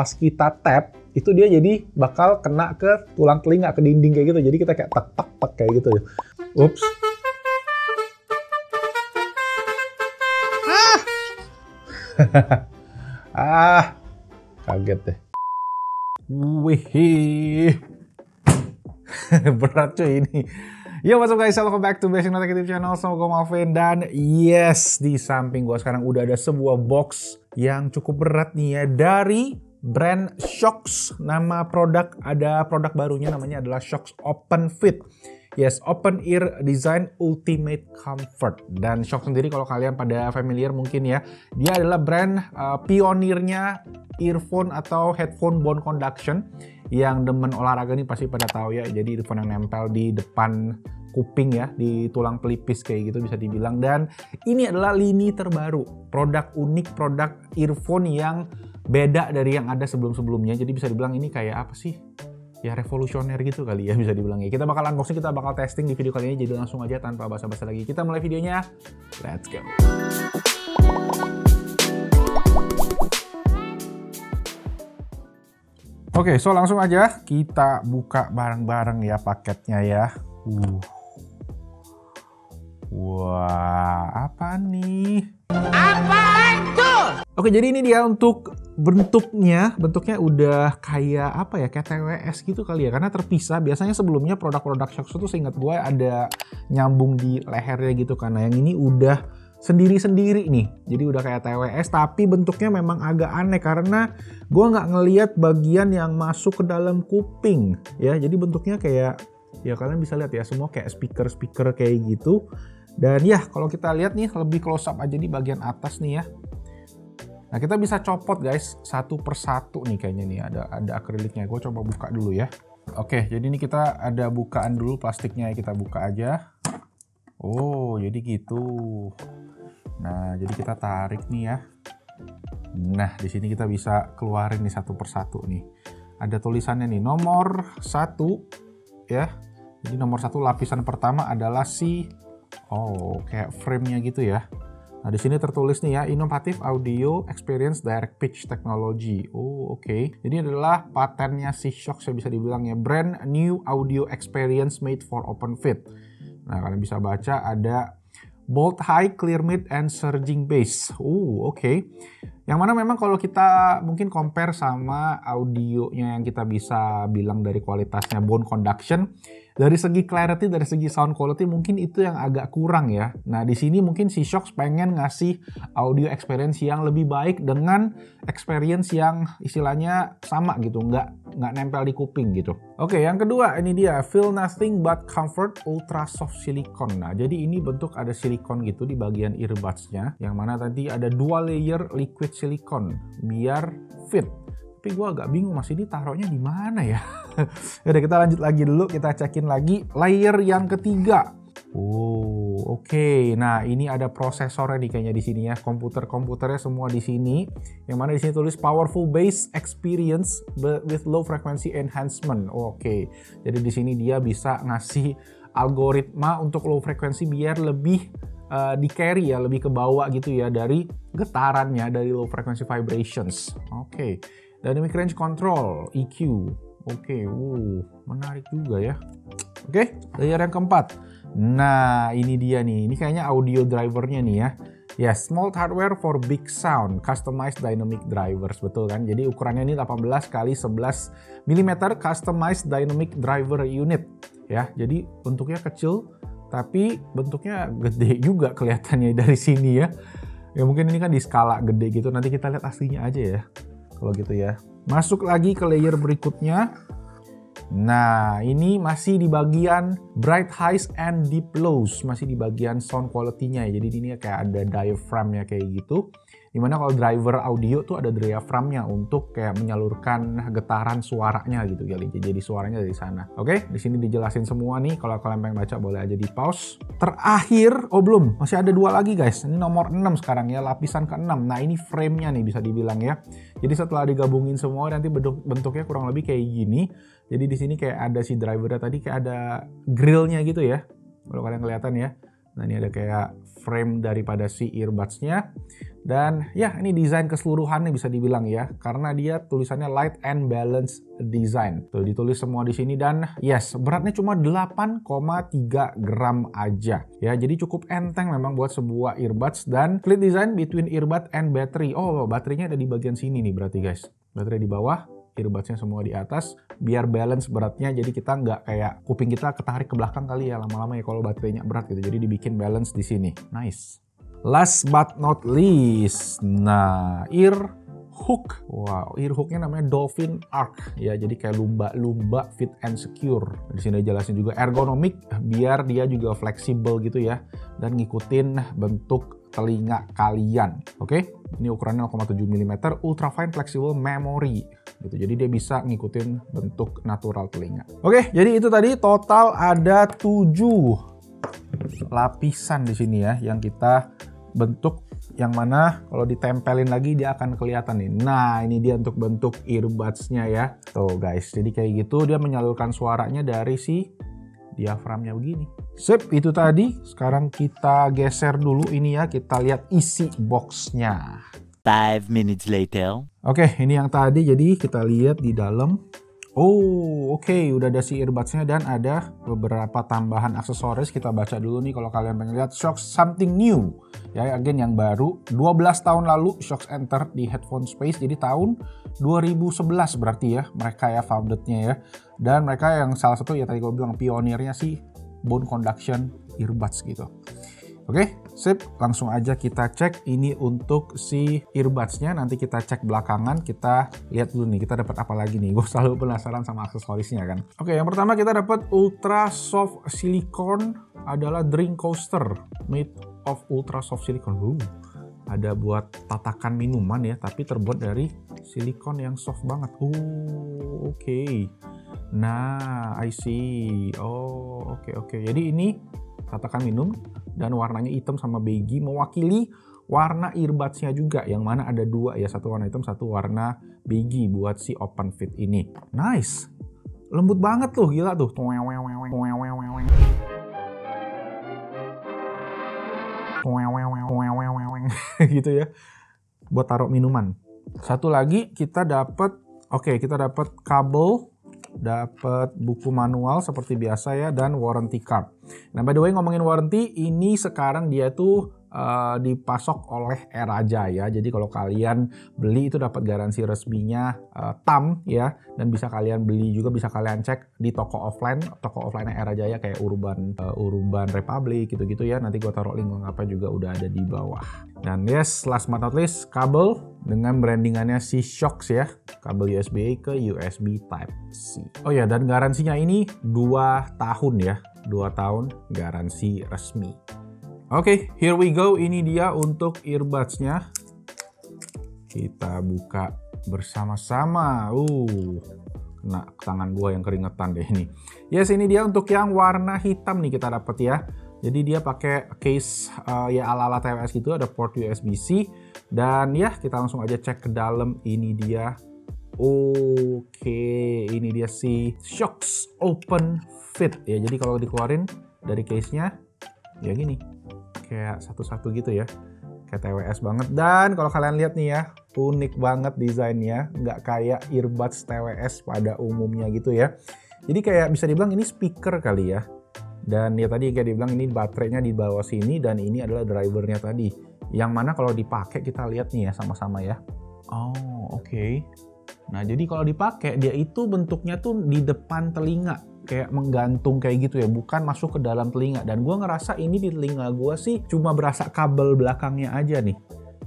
pas kita tap itu dia jadi bakal kena ke tulang telinga, ke dinding kayak gitu. Jadi kita kayak tek tek tek kayak gitu ya. Ups. Kaget deh. Wih. Berat cuy ini. Yo, what's up guys, welcome back to Basic Notek YouTube channel. Sama gue Malvin. Dan yes, di samping gue sekarang udah ada sebuah box yang cukup berat nih ya, dari brand Shokz. Nama produk, ada produk barunya namanya adalah Shokz Open Fit. Yes, open ear design ultimate comfort. Dan Shokz sendiri kalau kalian pada familiar mungkin ya, dia adalah brand pionirnya earphone atau headphone bone conduction. Yang demen olahraga nih pasti pada tahu ya. Jadi earphone yang nempel di depan kuping ya, di tulang pelipis kayak gitu bisa dibilang. Dan ini adalah lini terbaru, produk unik, produk earphone yang beda dari yang ada sebelum-sebelumnya. Jadi bisa dibilang ini kayak apa sih? Ya revolusioner gitu kali ya bisa dibilang ya. Kita bakal unboxing, kita bakal testing di video kali ini. Jadi langsung aja tanpa basa-basi lagi kita mulai videonya. Let's go. Oke, so langsung aja kita buka bareng-bareng ya paketnya ya. Wah, apa nih? Apaan tuh? Oke, jadi ini dia untuk bentuknya udah kayak apa ya, kayak TWS gitu kali ya, karena terpisah. Biasanya sebelumnya produk-produk Shokz itu seingat gue ada nyambung di lehernya gitu, karena yang ini udah sendiri-sendiri nih. Jadi udah kayak TWS, tapi bentuknya memang agak aneh karena gue nggak ngelihat bagian yang masuk ke dalam kuping ya. Jadi bentuknya kayak, ya kalian bisa lihat ya, semua kayak speaker kayak gitu. Dan ya kalau kita lihat nih lebih close up aja di bagian atas nih ya. Nah kita bisa copot guys satu persatu nih kayaknya nih, ada akriliknya. Gue coba buka dulu ya. Oke, jadi ini kita ada bukaan dulu plastiknya ya, kita buka aja. Oh jadi gitu. Nah jadi kita tarik nih ya. Nah di sini kita bisa keluarin nih satu persatu nih. Ada tulisannya nih nomor 1 ya. Jadi nomor 1 lapisan pertama adalah kayak frame-nya gitu ya. Nah, di sini tertulis nih ya, Innovative Audio Experience Direct Pitch Technology. Oke. Jadi adalah patennya si Shokz ya bisa dibilang ya, brand new audio experience made for open fit. Nah, kalian bisa baca ada bold high, clear mid, and surging bass. Oke. Yang mana memang kalau kita mungkin compare sama audionya yang kita bisa bilang dari kualitasnya bone conduction, dari segi clarity, dari segi sound quality mungkin itu yang agak kurang ya. Nah di sini mungkin si Shokz pengen ngasih audio experience yang lebih baik dengan experience yang istilahnya sama gitu, nggak nempel di kuping gitu. Oke, yang kedua ini dia Feel Nothing But Comfort Ultra Soft Silicone. Nah jadi ini bentuk ada silikon gitu di bagian earbuds-nya, yang mana tadi ada 2 layer liquid silicone biar fit. Tapi gue agak bingung masih ditaruhnya di mana ya. Yaudah kita lanjut lagi dulu, kita cekin lagi layer yang ketiga. Oke. Nah ini ada prosesornya nih kayaknya di sini ya. Komputernya semua di sini. Yang mana di sini tulis Powerful Bass Experience with Low Frequency Enhancement. Oke. Jadi di sini dia bisa ngasih algoritma untuk low frequency biar lebih di carry ya, lebih ke bawah gitu ya dari getarannya, dari low frequency vibrations. Oke. Dynamic Range Control, EQ. Oke, menarik juga ya. Oke, layer yang keempat. Nah, ini dia nih. Ini kayaknya audio drivernya nih ya. Ya, small hardware for big sound, customized dynamic drivers. Betul kan? Jadi ukurannya ini 18 x 11 mm customized dynamic driver unit. Ya, jadi bentuknya kecil, tapi bentuknya gede juga kelihatannya dari sini ya. Ya mungkin ini kan di skala gede gitu. Nanti kita lihat aslinya aja ya. Kalau gitu ya. Masuk lagi ke layer berikutnya. Nah, ini masih di bagian bright highs and deep lows, masih di bagian sound quality-nya ya. Jadi ini kayak ada diaphragm-nya kayak gitu. Dimana kalau driver audio tuh ada diaphragm-nya untuk kayak menyalurkan getaran suaranya gitu kali. Jadi suaranya dari sana. Oke, di sini dijelasin semua nih. Kalau kalian pengen baca boleh aja di pause. Terakhir, belum, masih ada 2 lagi guys. Ini nomor 6 sekarang ya, lapisan ke-6. Nah, ini frame-nya nih bisa dibilang ya. Jadi setelah digabungin semua nanti bentuknya kurang lebih kayak gini. Jadi di sini kayak ada si drivernya tadi, kayak ada grill-nya gitu ya. Kalau kalian kelihatan ya. Nah ini ada kayak frame daripada si earbuds-nya. Dan ya ini desain keseluruhannya bisa dibilang ya, karena dia tulisannya light and balance design. Tuh ditulis semua di sini dan yes, beratnya cuma 8,3 gram aja. Ya, jadi cukup enteng memang buat sebuah earbuds dan split design between earbud and battery. Oh, baterainya ada di bagian sini nih berarti guys. Baterai di bawah, earbudsnya semua di atas, biar balance beratnya, jadi kita nggak kayak kuping kita ketarik ke belakang kali ya lama-lama ya kalau baterainya berat gitu. Jadi dibikin balance di sini. Nice. Last but not least, nah ear hook. Wow, ear hooknya namanya Dolphin Arc ya, jadi kayak lumba-lumba fit and secure. Di sini jelasin juga ergonomik biar dia juga fleksibel gitu ya dan ngikutin bentuk telinga kalian. Oke, ini ukurannya 0,7 mm, ultra fine flexible memory gitu. Jadi dia bisa ngikutin bentuk natural telinga. Oke, jadi itu tadi total ada 7 lapisan di sini ya yang kita bentuk, yang mana kalau ditempelin lagi dia akan kelihatan nih. Nah ini dia untuk bentuk earbuds-nya ya. Tuh guys, jadi kayak gitu dia menyalurkan suaranya dari si diaframnya begini. Sip, itu tadi. Sekarang kita geser dulu ini ya, kita lihat isi box-nya. 5 minutes later. Oke, ini yang tadi, jadi kita lihat di dalam. Oh, oke, udah ada si earbuds-nya dan ada beberapa tambahan aksesoris. Kita baca dulu nih kalau kalian pengen lihat. Shokz something new. Ya, again yang baru. 12 tahun lalu Shokz enter di headphone space. Jadi tahun 2011 berarti ya mereka ya founded-nya ya. Dan mereka yang salah satu ya tadi gue bilang pionirnya sih bone conduction earbuds gitu. Oke, sip. Langsung aja kita cek ini untuk si earbuds-nya. Nanti kita cek belakangan. Kita lihat dulu nih, kita dapat apa lagi nih. Gue selalu penasaran sama aksesorisnya kan. Oke, yang pertama kita dapat ultra soft silicone adalah drink coaster made of ultra soft silicone. Ada buat tatakan minuman ya, tapi terbuat dari silikon yang soft banget. Oke. Nah, I see. Oh, oke. Jadi ini tatakan minum dan warnanya hitam sama beige, mewakili warna earbuds-nya juga, yang mana ada dua ya, satu warna hitam, satu warna beige buat si open fit ini. Nice, lembut banget tuh, gila tuh, gitu ya, buat taruh minuman. Satu lagi kita dapat, kita dapat kabel, dapat buku manual seperti biasa ya, dan warranty card. Nah by the way ngomongin warranty, ini sekarang dia tuh dipasok oleh Era Jaya. Jadi kalau kalian beli itu dapat garansi resminya TAM ya, dan bisa kalian beli juga, bisa kalian cek di toko offline Era Jaya kayak Urban Republic gitu-gitu ya. Nanti gue taruh link lengkapnya juga udah ada di bawah. Dan yes, last but not least, kabel dengan brandingannya si Shokz ya, kabel USB-A ke USB Type-C. Oh ya, dan garansinya ini 2 tahun ya, 2 tahun garansi resmi. Oke, here we go. Ini dia untuk earbuds-nya. Kita buka bersama-sama. Kena tangan gua yang keringetan deh ini. Yes, ini dia untuk yang warna hitam nih kita dapat ya. Jadi dia pakai case ya ala-ala TWS gitu, ada port USB-C. Dan ya, kita langsung aja cek ke dalam. Ini dia. Oke, ini dia si Shokz Open Fit ya. Jadi kalau dikeluarin dari case-nya ya gini. Kayak satu-satu gitu ya, kayak TWS banget. Dan kalau kalian lihat nih ya, unik banget desainnya, nggak kayak earbuds TWS pada umumnya gitu ya. Jadi kayak bisa dibilang ini speaker kali ya. Dan ya tadi kayak dibilang ini baterainya di bawah sini, dan ini adalah drivernya tadi. Yang mana kalau dipakai kita lihat nih ya sama-sama ya. Oh, oke. Nah jadi kalau dipakai dia itu bentuknya tuh di depan telinga, kayak menggantung kayak gitu ya, bukan masuk ke dalam telinga. Dan gue ngerasa ini di telinga gue sih cuma berasa kabel belakangnya aja nih,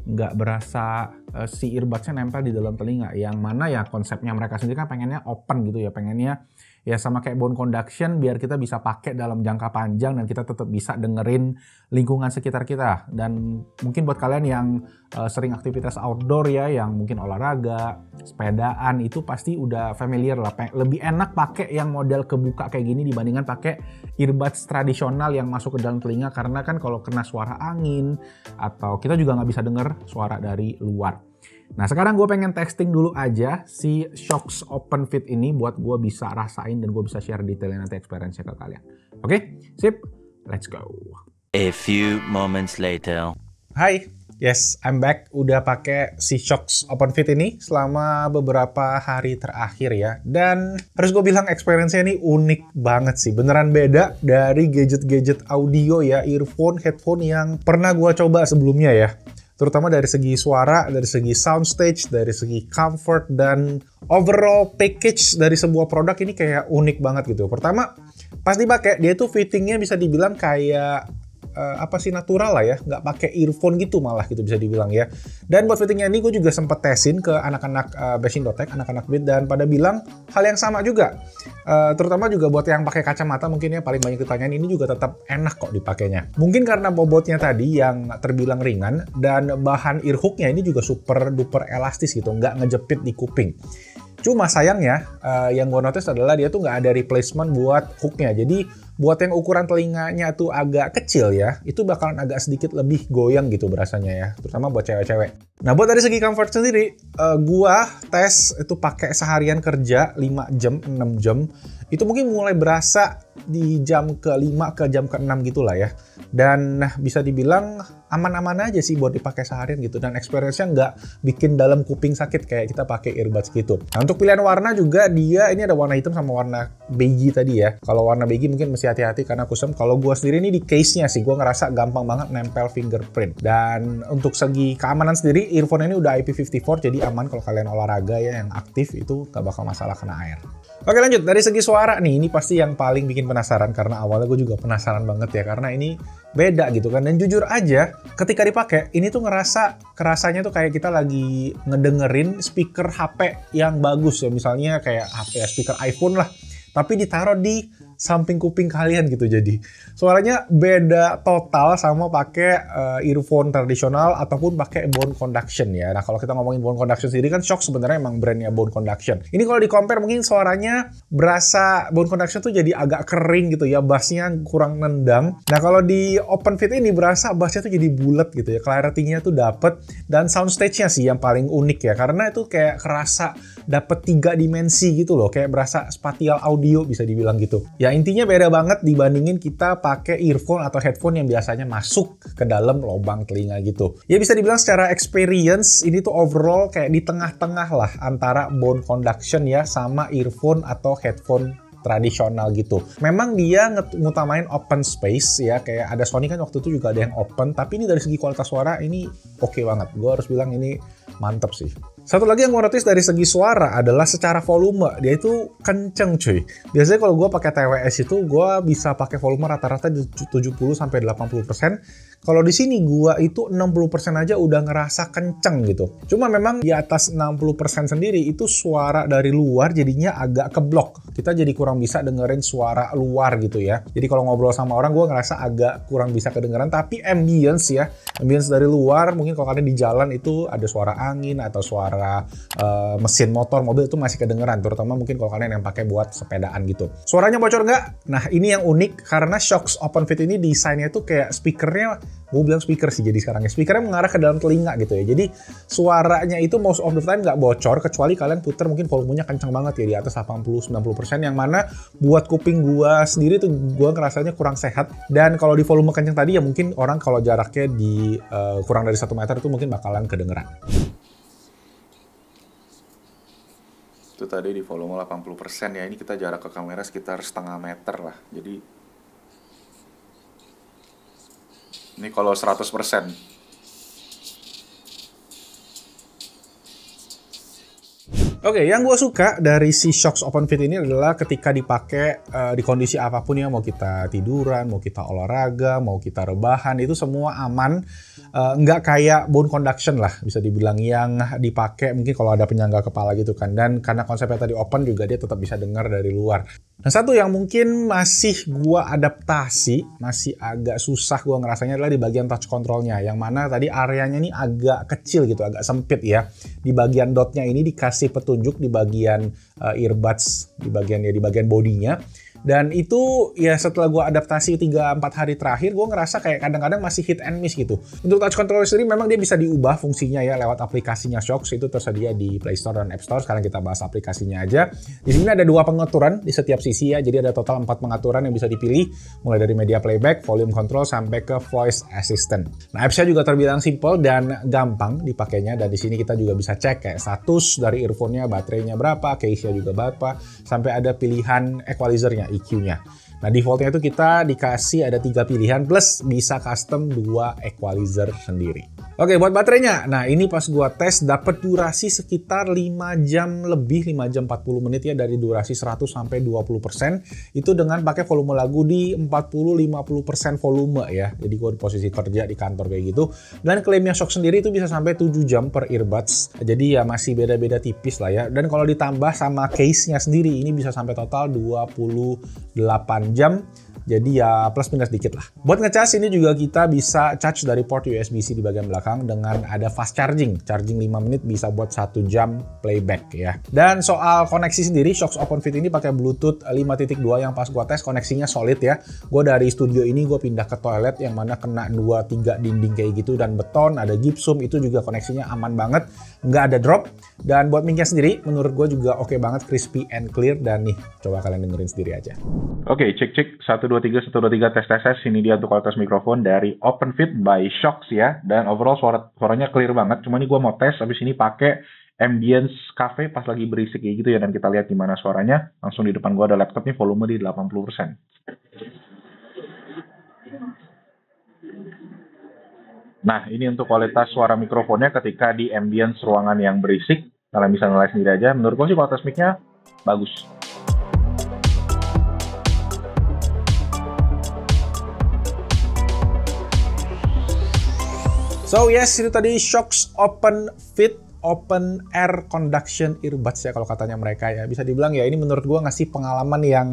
nggak berasa si earbudsnya nempel di dalam telinga. Yang mana ya konsepnya mereka sendiri kan pengennya open gitu ya, pengennya ya sama kayak bone conduction, biar kita bisa pakai dalam jangka panjang dan kita tetap bisa dengerin lingkungan sekitar kita. Dan mungkin buat kalian yang sering aktivitas outdoor ya, yang mungkin olahraga, sepedaan, itu pasti udah familiar lah. Lebih enak pakai yang model kebuka kayak gini dibandingkan pakai earbuds tradisional yang masuk ke dalam telinga, karena kan kalau kena suara angin atau kita juga nggak bisa denger suara dari luar. Nah sekarang gue pengen testing dulu aja si Shokz Open Fit ini buat gue bisa rasain dan gue bisa share detailnya nanti experience-nya ke kalian. Oke, sip, let's go. A few moments later. Hai, yes, I'm back. Udah pakai si Shokz OpenFit ini selama beberapa hari terakhir ya. Dan harus gue bilang experience-nya ini unik banget sih. Beneran beda dari gadget-gadget audio ya, earphone, headphone yang pernah gue coba sebelumnya ya. Terutama dari segi suara, dari segi soundstage, dari segi comfort, dan overall package dari sebuah produk ini kayak unik banget gitu. Pertama, pas dipakai, dia tuh fittingnya bisa dibilang kayak natural lah ya, nggak pakai earphone gitu malah gitu bisa dibilang ya. Dan buat fittingnya ini gue juga sempet tesin ke anak-anak Bashing.tech, anak-anak Beat, dan pada bilang hal yang sama juga. Terutama juga buat yang pakai kacamata mungkin ya paling banyak ditanyain, ini juga tetap enak kok dipakainya. Mungkin karena bobotnya tadi yang terbilang ringan dan bahan ear hooknya ini juga super duper elastis gitu, nggak ngejepit di kuping. Cuma sayangnya yang gue notice adalah dia tuh nggak ada replacement buat hooknya. Jadi buat yang ukuran telinganya tuh agak kecil ya, itu bakalan agak sedikit lebih goyang gitu berasanya ya, terutama buat cewek-cewek. Nah buat dari segi comfort sendiri, gua tes itu pakai seharian kerja 5 jam, 6 jam. Itu mungkin mulai berasa di jam ke-5 ke jam ke-6 gitu lah ya. Dan bisa dibilang aman-aman aja sih buat dipakai seharian gitu. Dan experience-nya nggak bikin dalam kuping sakit kayak kita pakai earbuds gitu. Nah untuk pilihan warna juga dia, ini ada warna hitam sama warna beige tadi ya. Kalau warna beige mungkin mesti hati-hati karena kusam. Kalau gue sendiri ini di case-nya sih, gue ngerasa gampang banget nempel fingerprint. Dan untuk segi keamanan sendiri, earphone ini udah IP54, jadi aman kalau kalian olahraga ya yang aktif itu nggak bakal masalah kena air. Oke lanjut, dari segi suara nih, ini pasti yang paling bikin penasaran karena awalnya gue juga penasaran banget ya, karena ini beda gitu kan. Dan jujur aja, ketika dipakai, ini tuh kerasanya tuh kayak kita lagi ngedengerin speaker HP yang bagus ya, misalnya kayak HP ya, speaker iPhone lah, tapi ditaruh di samping kuping kalian gitu. Jadi suaranya beda total sama pakai earphone tradisional ataupun pakai bone conduction ya. Nah kalau kita ngomongin bone conduction sendiri kan Shokz sebenarnya emang brandnya bone conduction. Ini kalau di compare mungkin suaranya berasa bone conduction tuh jadi agak kering gitu ya, bassnya kurang nendang. Nah kalau di OpenFit ini berasa bassnya tuh jadi bulat gitu ya, clarity-nya tuh dapet, dan soundstage-nya sih yang paling unik ya, karena itu kayak kerasa dapet 3 dimensi gitu loh, kayak berasa spatial audio bisa dibilang gitu. Ya intinya beda banget dibandingin kita pakai earphone atau headphone yang biasanya masuk ke dalam lubang telinga gitu. Ya bisa dibilang secara experience ini tuh overall kayak di tengah-tengah lah antara bone conduction ya sama earphone atau headphone tradisional gitu. Memang dia ngutamain open space ya, kayak ada Sony kan waktu itu juga ada yang open, tapi ini dari segi kualitas suara ini oke banget. Gue harus bilang ini mantep sih. Satu lagi yang gue notice dari segi suara adalah secara volume, dia itu kenceng cuy. Biasanya kalau gue pakai TWS itu gue bisa pakai volume rata-rata 70-80%. Kalau di sini gue itu 60% aja udah ngerasa kenceng gitu. Cuma memang di atas 60% sendiri itu suara dari luar jadinya agak keblok. Kita jadi kurang bisa dengerin suara luar gitu ya. Jadi kalau ngobrol sama orang gue ngerasa agak kurang bisa kedengeran. Tapi ambience ya, ambience dari luar mungkin kalau kalian di jalan itu ada suara angin atau suara mesin motor, mobil itu masih kedengeran, terutama mungkin kalau kalian yang pakai buat sepedaan gitu. Suaranya bocor nggak? Nah ini yang unik karena Shokz OpenFit ini desainnya tuh kayak speakernya, gue bilang speaker sih jadi sekarang ya, speakernya mengarah ke dalam telinga gitu ya. Jadi suaranya itu most of the time nggak bocor kecuali kalian puter mungkin volumenya kencang banget ya, di atas 80-90%, yang mana buat kuping gua sendiri tuh gua ngerasanya kurang sehat. Dan kalau di volume kencang tadi ya mungkin orang kalau jaraknya di kurang dari 1 meter itu mungkin bakalan kedengeran. Itu tadi di volume 80% ya, ini kita jarak ke kamera sekitar setengah meter lah. Jadi ini kalau 100%. Oke, yang gue suka dari si Shokz OpenFit ini adalah ketika dipakai di kondisi apapun ya, mau kita tiduran, mau kita olahraga, mau kita rebahan, itu semua aman. Nggak kayak bone conduction lah, bisa dibilang yang dipakai mungkin kalau ada penyangga kepala gitu kan. Dan karena konsepnya tadi open juga dia tetap bisa dengar dari luar. Nah satu yang mungkin masih gue adaptasi, masih agak susah gue ngerasanya adalah di bagian touch controlnya. Yang mana tadi areanya ini agak kecil gitu, agak sempit ya. Di bagian dotnya ini dikasih petunjuk di bagian earbuds, di bagian bodinya. Dan itu ya setelah gue adaptasi 3-4 hari terakhir, gue ngerasa kayak kadang-kadang masih hit and miss gitu. Untuk touch controller sendiri memang dia bisa diubah fungsinya ya lewat aplikasinya Shocks, itu tersedia di Play Store dan App Store. Sekarang kita bahas aplikasinya aja. Di sini ada 2 pengaturan di setiap sisi ya, jadi ada total 4 pengaturan yang bisa dipilih, mulai dari media playback, volume control, sampai ke voice assistant. Nah, apps-nya juga terbilang simple dan gampang dipakainya, dan di sini kita juga bisa cek kayak status dari earphone-nya, baterainya berapa, case-nya juga berapa, sampai ada pilihan equalizer-nya, EQ-nya. Nah, defaultnya itu kita dikasih ada 3 pilihan plus bisa custom 2 equalizer sendiri. Oke, buat baterainya. Nah, ini pas gua tes dapat durasi sekitar 5 jam lebih, 5 jam 40 menit ya, dari durasi 100 sampai 20%. Itu dengan pakai volume lagu di 40-50% volume ya. Jadi gua di posisi kerja di kantor kayak gitu. Dan klaimnya Shocks sendiri itu bisa sampai 7 jam per earbuds. Jadi ya masih beda-beda tipis lah ya. Dan kalau ditambah sama case-nya sendiri, ini bisa sampai total 28 jam. Jadi ya plus minus dikit lah. Buat ngecas ini juga kita bisa charge dari port USB-C di bagian belakang dengan ada fast charging. Charging 5 menit bisa buat 1 jam playback ya. Dan soal koneksi sendiri, Shocks Open Fit ini pakai Bluetooth 5.2 yang pas gua tes koneksinya solid ya. Gua dari studio ini gua pindah ke toilet yang mana kena 2-3 dinding kayak gitu dan beton, ada gypsum, itu juga koneksinya aman banget, nggak ada drop. Dan buat mic-nya sendiri menurut gua juga oke banget, crispy and clear. Dan nih, coba kalian dengerin sendiri aja. Oke, cek 123 tes. Ini dia untuk kualitas mikrofon dari Open Fit by Shocks ya. Dan overall suaranya clear banget. Cuma ini gue mau tes abis ini pakai ambience cafe pas lagi berisik kayak gitu ya. Dan kita lihat gimana suaranya. Langsung di depan gue ada laptop nih, volume di 80%. Nah, ini untuk kualitas suara mikrofonnya ketika di ambience ruangan yang berisik. Kalian bisa nilai sendiri aja. Menurut gue sih kualitas mic-nya bagus. So yes, itu tadi Shocks Open Fit Open Air Conduction Earbuds ya kalau katanya mereka ya. Bisa dibilang ya ini menurut gua ngasih pengalaman yang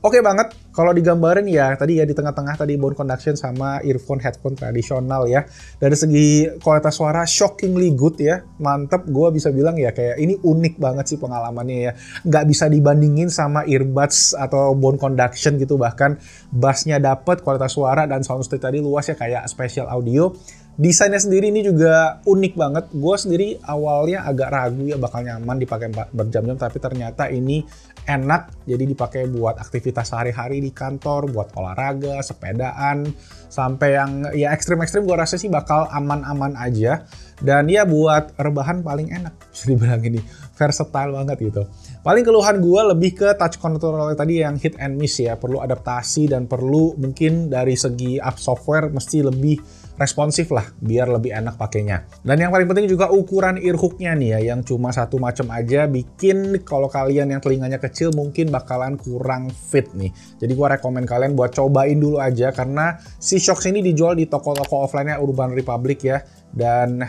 oke banget. Kalau digambarin ya tadi ya di tengah-tengah tadi bone conduction sama earphone headphone tradisional ya. Dari segi kualitas suara shockingly good ya. Mantep, gua bisa bilang ya kayak ini unik banget sih pengalamannya ya. Nggak bisa dibandingin sama earbuds atau bone conduction gitu, bahkan bassnya dapet, kualitas suara dan soundstage tadi luas ya kayak spatial audio. Desainnya sendiri ini juga unik banget. Gue sendiri awalnya agak ragu ya bakal nyaman dipakai berjam-jam, tapi ternyata ini enak. Jadi dipakai buat aktivitas sehari-hari di kantor, buat olahraga, sepedaan, sampai yang ya ekstrim-ekstrim gue rasa sih bakal aman-aman aja. Dan ya buat rebahan paling enak, bisa dibilang ini versatile banget gitu. Paling keluhan gue lebih ke touch controller tadi yang hit and miss ya. Perlu adaptasi dan perlu mungkin dari segi app software mesti lebih responsif lah biar lebih enak pakainya. Dan yang paling penting juga ukuran ear hook-nya nih ya, yang cuma satu macam aja bikin kalau kalian yang telinganya kecil mungkin bakalan kurang fit nih. Jadi gua rekomen kalian buat cobain dulu aja karena si Shocks ini dijual di toko-toko offline-nya Urban Republic ya, dan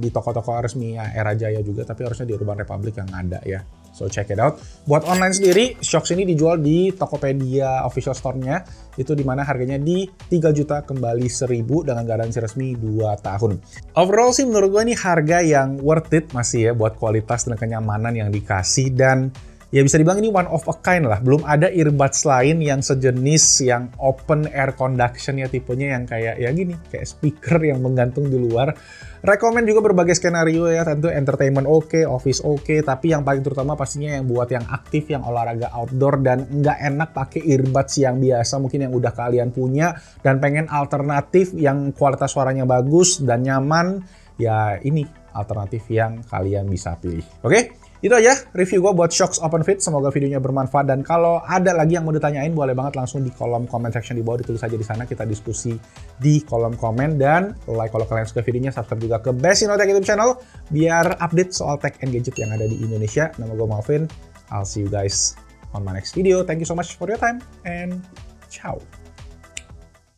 di toko-toko resminya Era Jaya juga, tapi harusnya di Urban Republic yang ada ya. So check it out. Buat online sendiri, Shocks ini dijual di Tokopedia official store-nya. Itu dimana harganya di 3 juta kembali 1.000 dengan garansi resmi 2 tahun. Overall sih menurut gue ini harga yang worth it masih ya buat kualitas dan kenyamanan yang dikasih. Dan ya bisa dibilang ini one of a kind lah. Belum ada earbuds lain yang sejenis yang open air conduction ya, tipenya yang kayak ya gini, kayak speaker yang menggantung di luar. Rekomen juga berbagai skenario ya, tentu entertainment oke, office oke, tapi yang paling terutama pastinya yang buat yang aktif, yang olahraga outdoor dan nggak enak pakai earbuds yang biasa mungkin yang udah kalian punya dan pengen alternatif yang kualitas suaranya bagus dan nyaman, ya ini alternatif yang kalian bisa pilih. Oke? Itu aja review gue buat Shocks Open Fit. Semoga videonya bermanfaat. Dan kalau ada lagi yang mau ditanyain, boleh banget langsung di kolom comment section di bawah. Ditulis aja di sana, kita diskusi di kolom komen. Dan like kalau kalian suka videonya, subscribe juga ke Best Tech YouTube channel biar update soal tech and gadget yang ada di Indonesia. Nama gue Malvin. I'll see you guys on my next video. Thank you so much for your time and ciao.